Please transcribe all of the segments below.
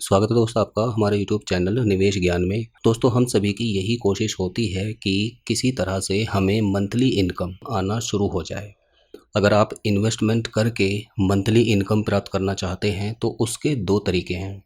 स्वागत है दोस्तों आपका हमारे यूट्यूब चैनल निवेश ज्ञान में। दोस्तों हम सभी की यही कोशिश होती है कि किसी तरह से हमें मंथली इनकम आना शुरू हो जाए। अगर आप इन्वेस्टमेंट करके मंथली इनकम प्राप्त करना चाहते हैं तो उसके दो तरीके हैं।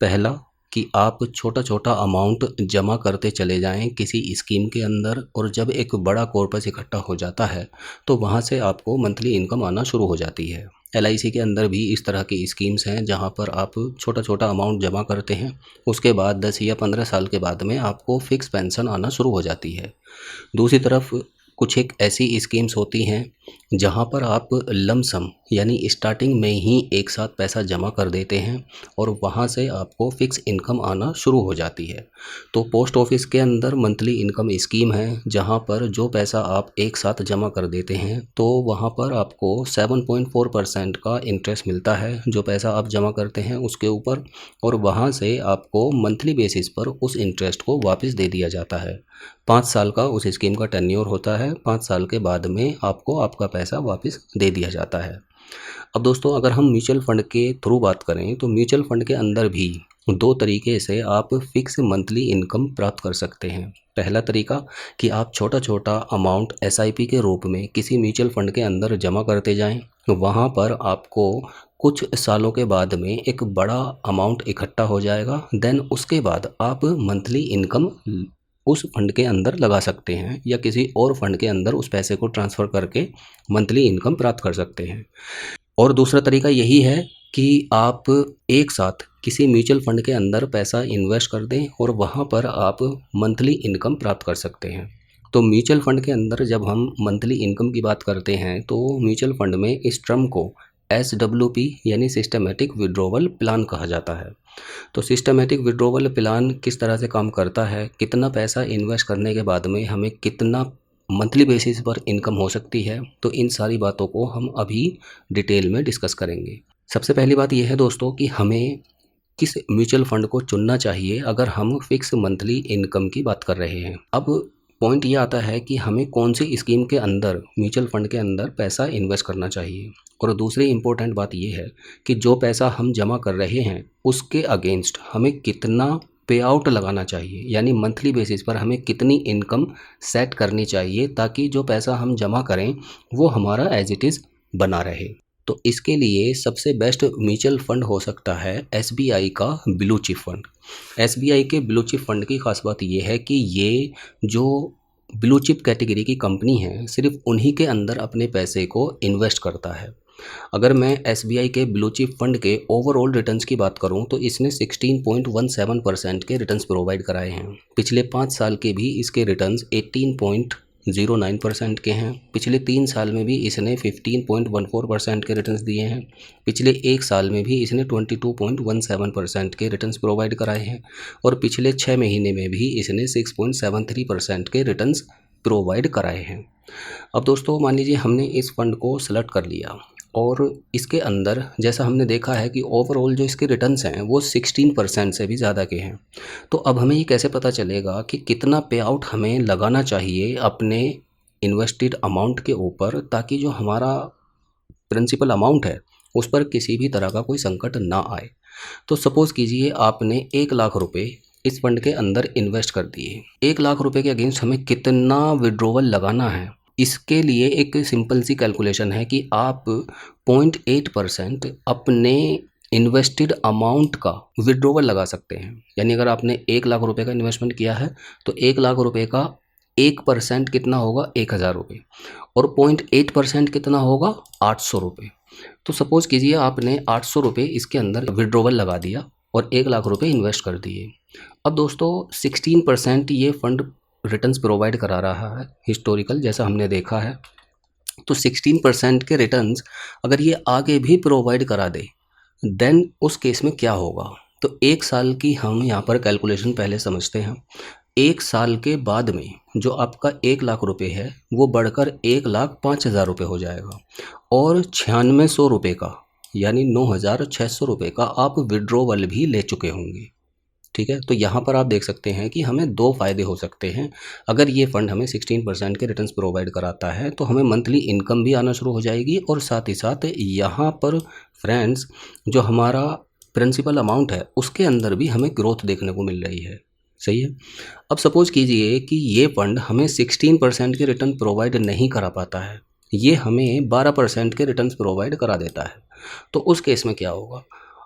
पहला कि आप छोटा छोटा अमाउंट जमा करते चले जाएं किसी स्कीम के अंदर, और जब एक बड़ा कॉर्पस इकट्ठा हो जाता है तो वहाँ से आपको मंथली इनकम आना शुरू हो जाती है। LIC के अंदर भी इस तरह की स्कीम्स हैं जहाँ पर आप छोटा छोटा अमाउंट जमा करते हैं, उसके बाद 10 या 15 साल के बाद में आपको फिक्स पेंशन आना शुरू हो जाती है। दूसरी तरफ कुछ एक ऐसी स्कीम्स होती हैं जहाँ पर आप लमसम यानी स्टार्टिंग में ही एक साथ पैसा जमा कर देते हैं और वहाँ से आपको फिक्स इनकम आना शुरू हो जाती है। तो पोस्ट ऑफिस के अंदर मंथली इनकम स्कीम है जहाँ पर जो पैसा आप एक साथ जमा कर देते हैं तो वहाँ पर आपको 7.4% का इंटरेस्ट मिलता है जो पैसा आप जमा करते हैं उसके ऊपर, और वहाँ से आपको मंथली बेसिस पर उस इंटरेस्ट को वापस दे दिया जाता है। 5 साल का उस स्कीम का टेन्योर होता है। 5 साल के बाद में आपको आपका पैसा वापस दे दिया जाता है। अब दोस्तों अगर हम म्यूचुअल फंड के थ्रू बात करें तो म्यूचुअल फंड के अंदर भी दो तरीके से आप फिक्स मंथली इनकम प्राप्त कर सकते हैं। पहला तरीका कि आप छोटा छोटा अमाउंट SIP के रूप में किसी म्यूचुअल फंड के अंदर जमा करते जाएं, वहाँ पर आपको कुछ सालों के बाद में एक बड़ा अमाउंट इकट्ठा हो जाएगा। देन उसके बाद आप मंथली इनकम उस फंड के अंदर लगा सकते हैं या किसी और फंड के अंदर उस पैसे को ट्रांसफ़र करके मंथली इनकम प्राप्त कर सकते हैं। और दूसरा तरीका यही है कि आप एक साथ किसी म्यूचुअल फंड के अंदर पैसा इन्वेस्ट कर दें और वहाँ पर आप मंथली इनकम प्राप्त कर सकते हैं। तो म्यूचुअल फंड के अंदर जब हम मंथली इनकम की बात करते हैं तो म्यूचुअल फंड में इस टर्म को SWP यानी सिस्टमेटिक विड्रॉवल प्लान कहा जाता है। तो सिस्टमेटिक विड्रॉवल प्लान किस तरह से काम करता है, कितना पैसा इन्वेस्ट करने के बाद में हमें कितना मंथली बेसिस पर इनकम हो सकती है, तो इन सारी बातों को हम अभी डिटेल में डिस्कस करेंगे। सबसे पहली बात यह है दोस्तों कि हमें किस म्यूचुअल फंड को चुनना चाहिए अगर हम फिक्स मंथली इनकम की बात कर रहे हैं। अब पॉइंट ये आता है कि हमें कौन सी स्कीम के अंदर म्यूचुअल फंड के अंदर पैसा इन्वेस्ट करना चाहिए, और दूसरी इम्पोर्टेंट बात ये है कि जो पैसा हम जमा कर रहे हैं उसके अगेंस्ट हमें कितना पे आउट लगाना चाहिए, यानी मंथली बेसिस पर हमें कितनी इनकम सेट करनी चाहिए ताकि जो पैसा हम जमा करें वो हमारा एज इट इज़ बना रहे। तो इसके लिए सबसे बेस्ट म्यूचुअल फंड हो सकता है SBI का ब्लू चिप फंड। SBI के ब्लू चिप फंड की खास बात ये है कि ये जो ब्लू चिप कैटेगरी की कंपनी है सिर्फ उन्हीं के अंदर अपने पैसे को इन्वेस्ट करता है। अगर मैं SBI के ब्लू चिप फंड के ओवरऑल रिटर्न्स की बात करूं तो इसने 16.17% के रिटर्न्स प्रोवाइड कराए हैं। पिछले 5 साल के भी इसके रिटर्न्स 18.09% के हैं। पिछले 3 साल में भी इसने 15.14% के रिटर्न्स दिए हैं। पिछले 1 साल में भी इसने 22.17% के रिटर्न्स प्रोवाइड कराए हैं, और पिछले 6 महीने में भी इसने 6.73% के रिटर्न्स प्रोवाइड कराए हैं। अब दोस्तों मान लीजिए हमने इस फंड को सेलेक्ट कर लिया और इसके अंदर जैसा हमने देखा है कि ओवरऑल जो इसके रिटर्न्स हैं वो 16% से भी ज़्यादा के हैं। तो अब हमें ये कैसे पता चलेगा कि कितना पे आउट हमें लगाना चाहिए अपने इन्वेस्टेड अमाउंट के ऊपर, ताकि जो हमारा प्रिंसिपल अमाउंट है उस पर किसी भी तरह का कोई संकट ना आए। तो सपोज़ कीजिए आपने 1 लाख रुपए इस फंड के अंदर इन्वेस्ट कर दिए। 1 लाख रुपए के अगेंस्ट हमें कितना विड्रॉवल लगाना है, इसके लिए एक सिंपल सी कैलकुलेशन है कि आप 0.8% अपने इन्वेस्टेड अमाउंट का विड्रॉवल लगा सकते हैं। यानी अगर आपने 1 लाख रुपए का इन्वेस्टमेंट किया है तो 1 लाख रुपए का 1% कितना होगा, 1000 रुपये, और 0.8% कितना होगा, 800 रुपये। तो सपोज़ कीजिए आपने 800 रुपये इसके अंदर विड्रॉवल लगा दिया और 1 लाख रुपये इन्वेस्ट कर दिए। अब दोस्तों 16% ये फंड रिटर्न्स प्रोवाइड करा रहा है हिस्टोरिकल, जैसा हमने देखा है। तो 16% के रिटर्न्स अगर ये आगे भी प्रोवाइड करा दे देन उस केस में क्या होगा। तो 1 साल की हम यहाँ पर कैलकुलेशन पहले समझते हैं। 1 साल के बाद में जो आपका 1 लाख रुपए है वो बढ़कर 1,05,000 रुपये हो जाएगा, और 9600 रुपये का यानी 9600 रुपये का आप विड्रॉवल भी ले चुके होंगे। ठीक है, तो यहाँ पर आप देख सकते हैं कि हमें 2 फ़ायदे हो सकते हैं। अगर ये फ़ंड हमें 16% के रिटर्न्स प्रोवाइड कराता है तो हमें मंथली इनकम भी आना शुरू हो जाएगी, और साथ ही साथ यहाँ पर फ्रेंड्स जो हमारा प्रिंसिपल अमाउंट है उसके अंदर भी हमें ग्रोथ देखने को मिल रही है। सही है। अब सपोज कीजिए कि ये फंड हमें 16% के रिटर्न प्रोवाइड नहीं करा पाता है, ये हमें 12% के रिटर्न्स प्रोवाइड करा देता है। तो उस केस में क्या होगा,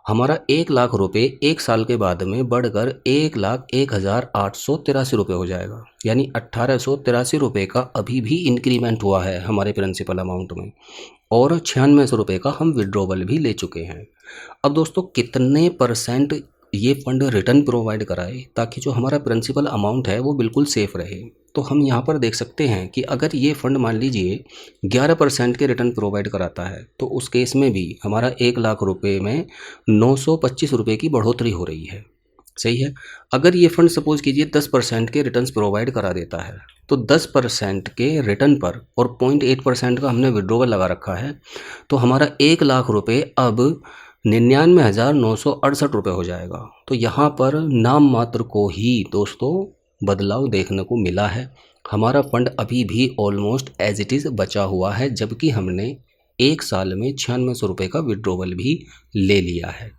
हमारा 1,00,000 रुपये 1 साल के बाद में बढ़कर 1,01,883 रुपये हो जाएगा, यानी 1,883 रुपये का अभी भी इंक्रीमेंट हुआ है हमारे प्रिंसिपल अमाउंट में, और 9600 रुपये का हम विड्रॉवल भी ले चुके हैं। अब दोस्तों कितने परसेंट ये फंड रिटर्न प्रोवाइड कराए ताकि जो हमारा प्रिंसिपल अमाउंट है वो बिल्कुल सेफ़ रहे, तो हम यहाँ पर देख सकते हैं कि अगर ये फ़ंड मान लीजिए 11% के रिटर्न प्रोवाइड कराता है तो उस केस में भी हमारा 1,00,000 रुपये में 925 रुपये की बढ़ोतरी हो रही है। सही है। अगर ये फ़ंड सपोज़ कीजिए 10% के रिटर्न्स प्रोवाइड करा देता है तो 10% के रिटर्न पर और 0.8% का हमने विड्रॉवल लगा रखा है, तो हमारा 1,00,000 रुपये अब 99,968 रुपये हो जाएगा। तो यहाँ पर नाम मात्र को ही दोस्तों बदलाव देखने को मिला है। हमारा फंड अभी भी ऑलमोस्ट एज इट इज़ बचा हुआ है, जबकि हमने 1 साल में 9600 रुपये का विड्रॉवल भी ले लिया है।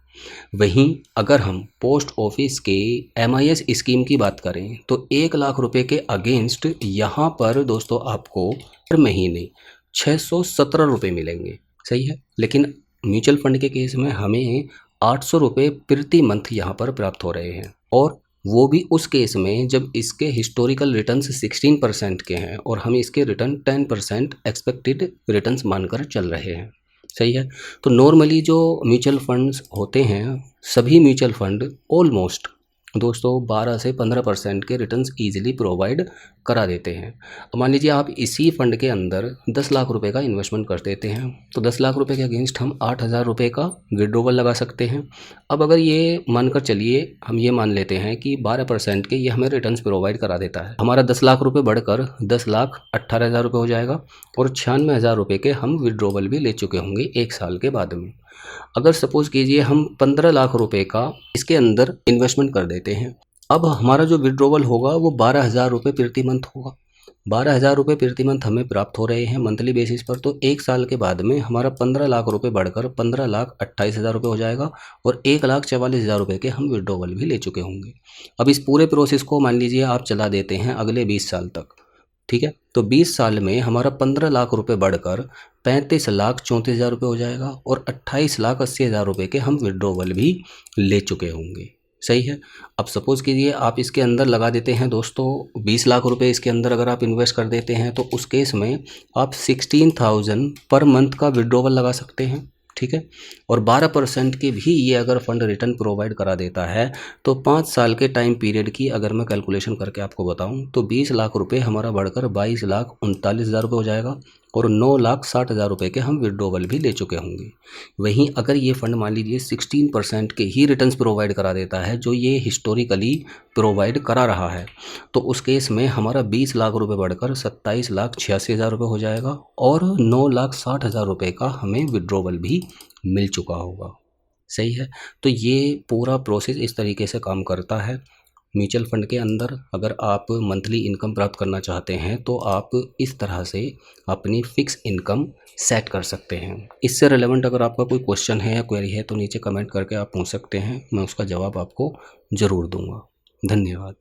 वहीं अगर हम पोस्ट ऑफिस के MIS स्कीम की बात करें तो 1,00,000 रुपये के अगेंस्ट यहाँ पर दोस्तों आपको हर महीने 617 रुपये मिलेंगे। सही है। लेकिन म्यूचुअल फंड के केस में हमें 800 रुपये प्रति मंथ यहाँ पर प्राप्त हो रहे हैं, और वो भी उस केस में जब इसके हिस्टोरिकल रिटर्न्स 16% के हैं और हम इसके रिटर्न 10% एक्सपेक्टेड रिटर्न्स मानकर चल रहे हैं। सही है। तो नॉर्मली जो म्यूचुअल फंड्स होते हैं, सभी म्यूचुअल फंड ऑलमोस्ट दोस्तों 12 से 15% के रिटर्न्स ईजिली प्रोवाइड करा देते हैं। अब मान लीजिए आप इसी फंड के अंदर 10 लाख रुपए का इन्वेस्टमेंट कर देते हैं, तो 10 लाख रुपए के अगेंस्ट हम 8,000 रुपये का विड्रॉवल लगा सकते हैं। अब अगर ये मानकर चलिए, हम ये मान लेते हैं कि 12% के ये हमें रिटर्न्स प्रोवाइड करा देता है, हमारा 10 लाख रुपये बढ़कर 10,18,000 रुपये हो जाएगा, और 96,000 रुपये के हम विड्रॉवल भी ले चुके होंगे 1 साल के बाद में। अगर सपोज कीजिए हम 15 लाख रुपए का इसके अंदर इन्वेस्टमेंट कर देते हैं, अब हमारा जो विड्रॉवल होगा वो 12,000 रुपये प्रति मंथ होगा। 12,000 रुपये प्रति मंथ हमें प्राप्त हो रहे हैं मंथली बेसिस पर, तो 1 साल के बाद में हमारा 15 लाख रुपये बढ़कर 15,28,000 रुपये हो जाएगा, और 1,44,000 रुपये के हम विड्रॉवल भी ले चुके होंगे। अब इस पूरे प्रोसेस को मान लीजिए आप चला देते हैं अगले 20 साल तक, ठीक है। तो 20 साल में हमारा 15 लाख रुपये बढ़कर 35,34,000 रुपये हो जाएगा, और 28,80,000 रुपये के हम विड्रॉवल भी ले चुके होंगे। सही है। अब सपोज़ कीजिए आप इसके अंदर लगा देते हैं दोस्तों 20 लाख रुपये, इसके अंदर अगर आप इन्वेस्ट कर देते हैं तो उस केस में आप 16,000 पर मंथ का विड्रॉवल लगा सकते हैं, ठीक है। और 12% के भी ये अगर फंड रिटर्न प्रोवाइड करा देता है तो 5 साल के टाइम पीरियड की अगर मैं कैलकुलेशन करके आपको बताऊं तो 20 लाख रुपए हमारा बढ़कर 22,39,000 रुपये हो जाएगा, और 9,60,000 रुपये के हम विड्रॉवल भी ले चुके होंगे। वहीं अगर ये फंड मान लीजिए 16% के ही रिटर्न्स प्रोवाइड करा देता है जो ये हिस्टोरिकली प्रोवाइड करा रहा है, तो उस केस में हमारा 20 लाख रुपये बढ़कर 27,86,000 रुपये हो जाएगा, और 9,60,000 रुपये का हमें विड्रॉवल भी मिल चुका होगा। सही है। तो ये पूरा प्रोसेस इस तरीके से काम करता है। म्यूचुअल फंड के अंदर अगर आप मंथली इनकम प्राप्त करना चाहते हैं तो आप इस तरह से अपनी फिक्स इनकम सेट कर सकते हैं। इससे रिलेवेंट अगर आपका कोई क्वेश्चन है या क्वेरी है तो नीचे कमेंट करके आप पूछ सकते हैं, मैं उसका जवाब आपको ज़रूर दूंगा। धन्यवाद।